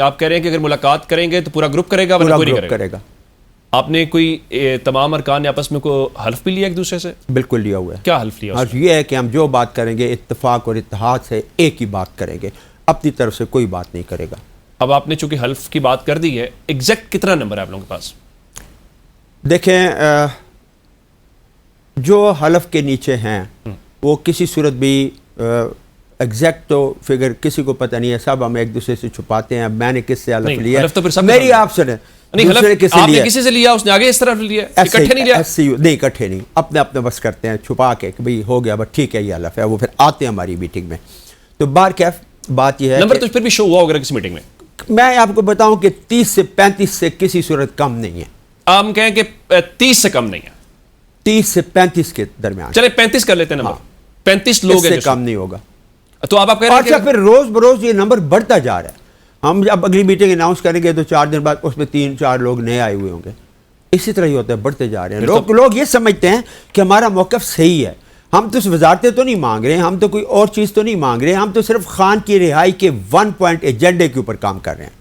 آپ کہہ رہے ہیں کہ اگر ملاقات کریں گے تو پورا گروپ کرے گا ورنہ کوئی نہیں کرے گا. آپ نے کوئی تمام ارکان نے آپس میں کوئی حلف بھی لیا ایک دوسرے سے؟ بالکل لیا ہوا ہے. کیا حلف لیا؟ حلف یہ ہے کہ ہم جو بات کریں گے اتفاق اور اتحاد سے ایک ہی بات کریں گے, اپنی طرف سے کوئی بات نہیں کرے گا. اب آپ نے چونکہ حلف کی بات کر دی ہے, ایگزیکٹ کتنا نمبر ہے آپ لوگوں کے پاس؟ دیکھیں جو حلف کے نیچے ہیں وہ کسی صورت بھی ایگزیکٹ تو فگر کسی کو پتہ نہیں ہے, سب ہم ایک دوسرے سے چھپاتے ہیں. میں نے کس سے حلف لیا ہے, میری آپ سے آپ نے کسی سے لیا, اس نے آگے اس طرف لیا, اکٹھے نہیں لیا؟ نہیں اکٹھے نہیں, اپنے اپنے بس کرتے ہیں چھپا کے کہ بھئی ہو گیا بس ٹھیک ہے یہ حلف ہے. وہ پھر آتے ہیں ہماری میٹنگ میں. تو بار کیف بات یہ ہے نمبر تو پھر بھی شو ہوا ہوگا کسی میٹنگ میں. میں آپ کو بتاؤں کہ 30 سے 35 سے کسی صورت کم نہیں ہے. ہم کہیں کہ 30 سے کم نہیں ہے, 30 سے 35 کے درمیان. چلے 35 کر لیتے ہیں نمبر. 35 لوگ ہیں, اس سے کم نہیں ہوگا. تو آپ کہہ رہے ہیں اچھا پھر روز بروز یہ نمبر بڑھتا جا رہا ہے. ہم جب اگلی میٹنگ اناؤنس کریں گے تو 4 دن بعد اس میں 3-4 لوگ نئے آئے ہوئے ہوں گے. اسی طرح ہی ہوتا ہے, بڑھتے جا رہے ہیں. لوگ یہ سمجھتے ہیں کہ ہمارا موقف صحیح ہے. ہم تو وزارتیں تو نہیں مانگ رہے ہیں, ہم تو کوئی اور چیز تو نہیں مانگ رہے ہیں, ہم تو صرف خان کی رہائی کے 1 پوائنٹ ایجنڈے کے اوپر کام کر رہے ہیں.